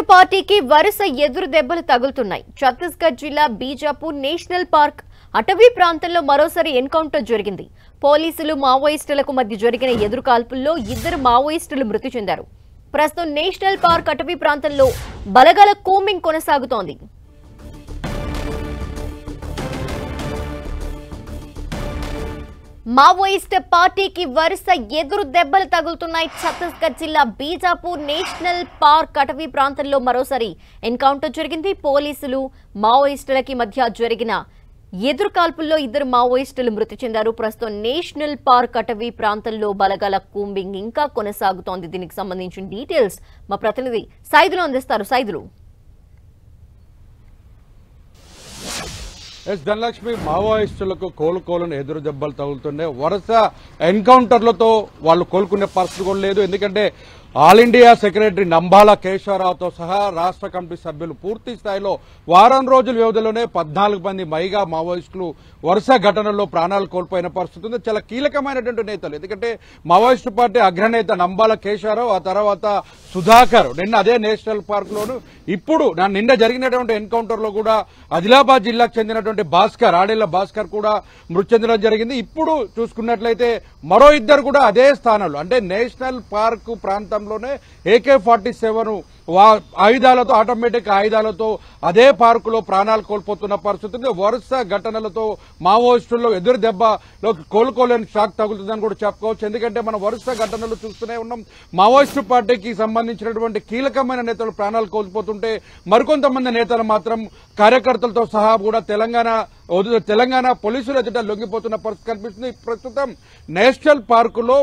Maoist పార్టీకి వరుస ఎదురు దెబ్బలు తగులుతున్నాయి. ఛత్తీస్గఢ్ జిల్లా బీజాపూర్ నేషనల్ పార్క్ అటవీ ప్రాంతంలో మరోసారి ఎన్కౌంటర్ జరిగింది. పోలీసులు మావోయిస్టులకు మధ్య జరిగిన ఎదురు కాల్పుల్లో 2 మావోయిస్టులు మృతి చెందారు. ప్రస్తుతం నేషనల్ పార్క్ అటవీ ప్రాంతంలో బలగాల కూంబింగ్ కొనసాగుతోంది. మావోయిస్ట్ పార్టీకి వరుస ఎదురు దెబ్బలు తగులుతున్నాయి. ఛత్తీస్గఢ్ జిల్లా బీజాపూర్ నేషనల్ పార్క్ అటవీ ప్రాంతంలో మరోసారి ఎన్కౌంటర్ జరిగింది. పోలీసులు మావోయిస్టులకి మధ్య జరిగిన ఎదురు కాల్పుల్లో 2 మావోయిస్టులు మృతి చెందారు. ప్రస్తుతం నేషనల్ పార్క్ అటవీ ప్రాంతంలో బలగాల కూంబింగ్ ఇంకా కొనసాగుతోంది. దీనికి సంబంధించిన డీటెయిల్స్ మా ప్రతినిధి సైదులు అందిస్తారు. సైదులు, ధనలక్ష్మి, మావోయిస్టులకు కోలుకోలను ఎదురు దెబ్బలు తగులుతున్నాయి. వరుస ఎన్కౌంటర్లతో వాళ్ళు కోలుకునే పరిస్థితి కూడా లేదు. ఎందుకంటే ఆల్ ఇండియా సెక్రటరీ నంబాల కేశవరావుతో సహా రాష్ట్ర కమిటీ సభ్యులు పూర్తి స్థాయిలో వారం రోజుల వ్యవధిలోనే 14 మంది మైగా మావోయిస్టులు వరుస ఘటనల్లో ప్రాణాలు కోల్పోయిన పరిస్థితి ఉంది. చాలా కీలకమైనటువంటి నేతలు. ఎందుకంటే మావోయిస్టు పార్టీ అగ్రనేత నంబాల కేశవరావు, ఆ తర్వాత సుధాకర్ నిన్న అదే నేషనల్ పార్క్ లోను, ఇప్పుడు నిన్న జరిగినటువంటి ఎన్కౌంటర్ లో కూడా ఆదిలాబాద్ జిల్లాకు చెందినటువంటి భాస్కర్, ఆడేళ్ల భాస్కర్ కూడా మృతి చెందడం జరిగింది. ఇప్పుడు చూసుకున్నట్లయితే మరో 2 కూడా అదే స్థానంలో, అంటే నేషనల్ పార్క్ ప్రాంతంలోనే AK-47 ఆయుధాలతో, ఆటోమేటిక్ ఆయుధాలతో అదే పార్కులో ప్రాణాలు కోల్పోతున్న పరిస్థితి. వరుస ఘటనలతో మావోయిస్టుల్లో ఎదురు దెబ్బలో కోలుకోలేని షాక్ తగులుతుందని కూడా చెప్పుకోవచ్చు. ఎందుకంటే మనం వరుస ఘటనలు చూస్తూనే ఉన్నాం. మావోయిస్టు పార్టీకి సంబంధించినటువంటి కీలకమైన నేతలు ప్రాణాలు కోల్పోతుంటే మరికొంతమంది నేతలు మాత్రం కార్యకర్తలతో సహా కూడా తెలంగాణ పోలీసులు ఎదుట లొంగిపోతున్న పరిస్థితి కనిపిస్తుంది. ప్రస్తుతం నేషనల్ పార్కులో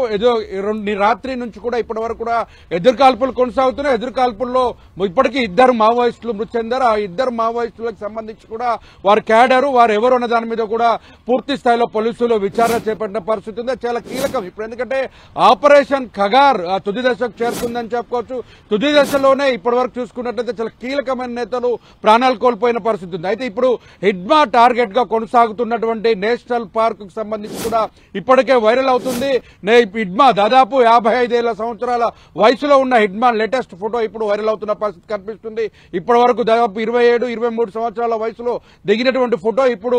రాత్రి నుంచి కూడా ఇప్పటి వరకు కూడా ఎదురుకాల్పులు కొనసాగుతున్నాయి. ఎదురుకాల్పుల్లో ఇప్పటికీ 2 మావోయిస్టులు మృతి చెందారు. ఆ 2 మావోయిస్టులకు సంబంధించి కూడా వారు క్యాడరు, వారు ఎవరు అన్న దాని మీద కూడా పూర్తి స్థాయిలో పోలీసులు విచారణ చేపట్టిన పరిస్థితి ఉంది. చాలా కీలకం ఇప్పుడు. ఎందుకంటే ఆపరేషన్ ఖగార్ తుది దశకు చేరుకుందని చెప్పుకోవచ్చు. తుది దశలోనే ఇప్పటి వరకు చూసుకున్నట్లయితే చాలా కీలకమైన నేతలు ప్రాణాలు కోల్పోయిన పరిస్థితి ఉంది. అయితే ఇప్పుడు హిడ్మా టార్గెట్ గా కొనసాగుతున్నటువంటి నేషనల్ పార్క్ కు సంబంధించి కూడా ఇప్పటికే వైరల్ అవుతుంది. హిడ్మా దాదాపు 55 సంవత్సరాల వయసులో ఉన్న హిడ్మా లేటెస్ట్ ఫోటో ఇప్పుడు వైరల్ అవుతున్న పరిస్థితి కనిపిస్తుంది. ఇప్పటి వరకు దాదాపు 27-23 సంవత్సరాల వయసులో దిగినటువంటి ఫోటో ఇప్పుడు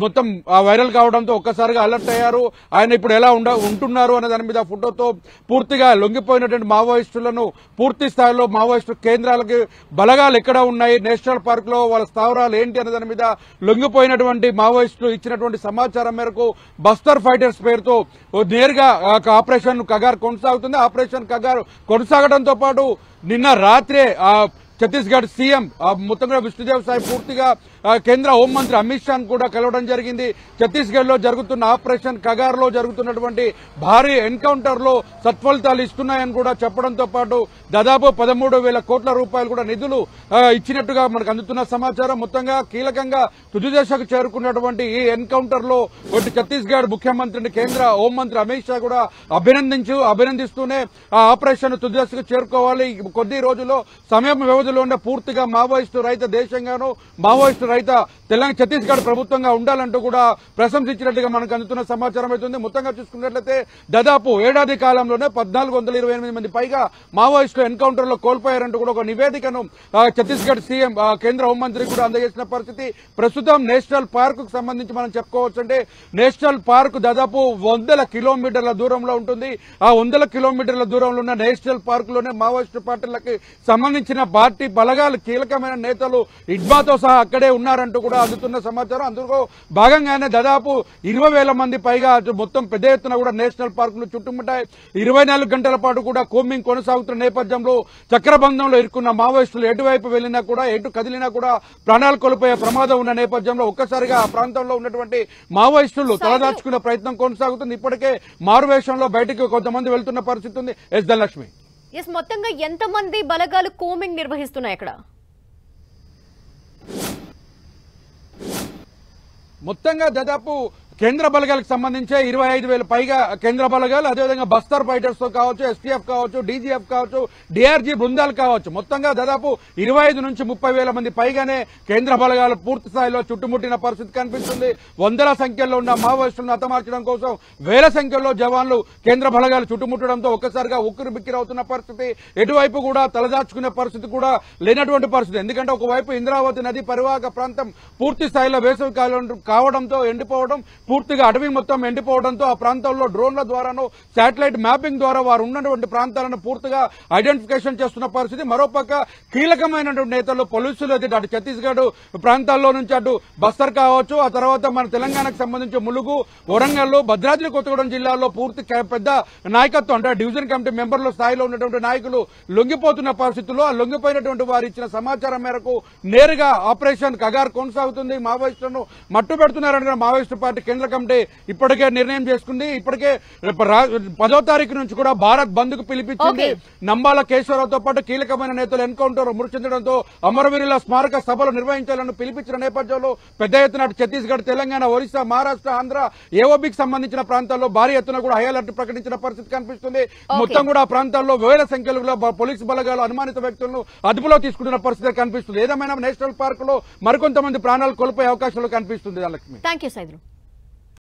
మొత్తం వైరల్ కావడంతో ఒక్కసారిగా అలర్ట్ అయ్యారు. ఆయన ఇప్పుడు ఎలా ఉంటున్నారు అనే దాని మీద ఫోటోతో పూర్తిగా లొంగిపోయినటువంటి మావోయిస్టులను పూర్తి స్థాయిలో మావోయిస్టు కేంద్రాలకి బలగాలు ఎక్కడ ఉన్నాయి, నేషనల్ పార్క్ లో వాళ్ళ స్థావరాలు ఏంటి అనే దాని మీద లొంగిపోయినటువంటి మావోయిస్టులు ఇచ్చినటువంటి సమాచారం మేరకు బస్తర్ ఫైటర్స్ పేరుతో నేరుగా ఆపరేషన్ ఖగార్ కొనసాగుతుంది. ఆపరేషన్ ఖగార్ కొనసాగడంతో పాటు నిన్న రాత్రే ఛత్తీస్గఢ్ సీఎం మొత్తంగా విష్ణుదేవ్ సాయి పూర్తిగా కేంద్ర హోంమంత్రి అమిత్ షాను కూడా కలవడం జరిగింది. ఛత్తీస్గఢ్ లో జరుగుతున్న ఆపరేషన్ ఖగార్ లో జరుగుతున్నటువంటి భారీ ఎన్కౌంటర్ లో సత్ఫలితాలు ఇస్తున్నాయని కూడా చెప్పడంతో పాటు దాదాపు 13,000 కోట్ల రూపాయలు కూడా నిధులు ఇచ్చినట్టుగా మనకు అందుతున్న సమాచారం. మొత్తంగా కీలకంగా తుది దశకు చేరుకున్నటువంటి ఈ ఎన్కౌంటర్ లో ఛత్తీస్గఢ్ ముఖ్యమంత్రిని కేంద్ర హోంమంత్రి అమిత్ షా కూడా అభినందిస్తూనే ఆ ఆపరేషన్ తుది దశకు చేరుకోవాలి. కొద్ది రోజుల్లో సమయం వ్యవధిలోనే పూర్తిగా మావోయిస్టు రహిత దేశంగాను, మావోయిస్టు రహిత ఛత్తీస్గఢ్ ప్రభుత్వంగా ఉండాలంటూ కూడా ప్రశంసించినట్టుగా మనకు అందుతున్న సమాచారం అవుతుంది. మొత్తంగా చూసుకున్నట్లయితే దాదాపు ఏడాది కాలంలోనే 1428 మంది పైగా మావోయిస్టులు ఎన్కౌంటర్ లో కోల్పోయారంటూ కూడా ఒక నివేదికను ఛత్తీస్గఢ్ సీఎం కేంద్ర హోంమంత్రి కూడా అందజేసిన పరిస్థితి. ప్రస్తుతం నేషనల్ పార్క్ కు సంబంధించి మనం చెప్పుకోవచ్చు అంటే నేషనల్ పార్క్ దాదాపు 100 కిలోమీటర్ల దూరంలో ఉంటుంది. ఆ 100 కిలోమీటర్ల దూరంలో ఉన్న నేషనల్ పార్క్ లోనే మావోయిస్టు పార్టీలకి సంబంధించిన పార్టీ బలగాలు, కీలకమైన నేతలు హిడ్మాతో సహా అక్కడే ఉన్నారంటూ కూడా అందుతున్న సమాచారం. అందులో భాగంగానే దాదాపు 20,000 మంది పైగా మొత్తం పెద్ద ఎత్తున కూడా నేషనల్ పార్క్ ను చుట్టుముట్టాయి. 24 గంటల పాటు కూడా కూంబింగ్ కొనసాగుతున్న నేపథ్యంలో చక్రబంధంలో ఇరుక్కున్న మావోయిస్టులు ఎటువైపు వెళ్లినా కూడా, ఎటు కదిలినా కూడా ప్రాణాలు కోల్పోయే ప్రమాదం ఉన్న నేపథ్యంలో ఒక్కసారిగా ఆ ప్రాంతంలో ఉన్నటువంటి మావోయిస్టులు తలదాచుకునే ప్రయత్నం కొనసాగుతుంది. ఇప్పటికే మారువేషంలో బయటకు కొంతమంది వెళ్తున్న పరిస్థితి ఉంది. ధనలక్ష్మి, మొత్తంగా ఎంతమంది బలగాలు కూంబింగ్ నిర్వహిస్తున్నాయి అక్కడ? మొత్తంగా దాదాపు కేంద్ర బలగాలకు సంబంధించి 25,000 పైగా కేంద్ర బలగాలు, అదేవిధంగా బస్తర్ ఫైటర్స్ తో కావచ్చు, ఎస్టీఎఫ్ కావచ్చు, డీజీఎఫ్ కావచ్చు, డిఆర్జీ బృందాలు కావచ్చు, మొత్తంగా దాదాపు 25 నుంచి 30,000 మంది పైగానే కేంద్ర బలగాలు పూర్తి స్థాయిలో చుట్టుముట్టిన పరిస్థితి కనిపిస్తుంది. వందల సంఖ్యలో ఉన్న మావోయిస్టులను హతమార్చడం కోసం వేల సంఖ్యలో జవాన్లు కేంద్ర బలగాలు చుట్టుముట్టడంతో ఒక్కసారిగా ఉక్కిరి బిక్కిరి అవుతున్న పరిస్థితి. ఎటువైపు కూడా తలదాచుకునే పరిస్థితి కూడా లేనటువంటి పరిస్థితి. ఎందుకంటే ఒకవైపు ఇంద్రావతి నది పరివాహక ప్రాంతం పూర్తి స్థాయిలో వేసవి కాలం కావడంతో ఎండిపోవడం, పూర్తిగా అడవి మొత్తం ఎండిపోవడంతో ఆ ప్రాంతాల్లో డ్రోన్ల ద్వారాను, శాటిలైట్ మ్యాపింగ్ ద్వారా వారు ఉన్నటువంటి ప్రాంతాలను పూర్తిగా ఐడెంటిఫికేషన్ చేస్తున్న పరిస్థితి. మరోపక్క కీలకమైనటువంటి నేతలు పోలీసులు అటు ఛత్తీస్గఢ్ ప్రాంతాల్లో నుంచి అటు బస్తర్ కావచ్చు, ఆ తర్వాత మన తెలంగాణకు సంబంధించి ములుగు, వరంగల్, భద్రాద్రి కొత్తగూడెం జిల్లాల్లో పూర్తి పెద్ద నాయకత్వం అంటే డివిజన్ కమిటీ మెంబర్ల స్థాయిలో ఉన్నటువంటి నాయకులు లొంగిపోతున్న పరిస్థితుల్లో ఆ లొంగిపోయినటువంటి వారు ఇచ్చిన సమాచారం మేరకు నేరుగా ఆపరేషన్ కగార్ కొనసాగుతుంది. మావోయిస్టులను మట్టు పెడుతున్నారని మావోయిస్టు పార్టీ కేంద్ర కమిటీ ఇప్పటికే నిర్ణయం చేసుకుంది. ఇప్పటికే 10వ తారీఖు నుంచి కూడా భారత్ బంద్ కు పిలిపించింది. నంబాల కేశవరావుతో పాటు కీలకమైన నేతలు ఎన్కౌంటర్ మృతి చెందడంతో అమరవీరుల స్మారక సభలు నిర్వహించాలని పిలిపించిన నేపథ్యంలో పెద్ద ఎత్తున ఛత్తీస్గఢ్, తెలంగాణ, ఒరిస్సా, మహారాష్ట్ర, ఆంధ్ర, ఏఓబీకి సంబంధించిన ప్రాంతాల్లో భారీ ఎత్తున కూడా హై అలర్ట్ ప్రకటించిన పరిస్థితి కనిపిస్తుంది. మొత్తం కూడా ఆ ప్రాంతాల్లో వేల సంఖ్యలో పోలీసు బలగాలు అనుమానిత వ్యక్తులను అదుపులో తీసుకుంటున్న పరిస్థితి కనిపిస్తుంది. ఏదేమైనా నేషనల్ పార్క్ లో మరికొంతమంది ప్రాణాలు కోల్పోయే అవకాశాలు కనిపిస్తుంది. థాంక్యూ సైదులు.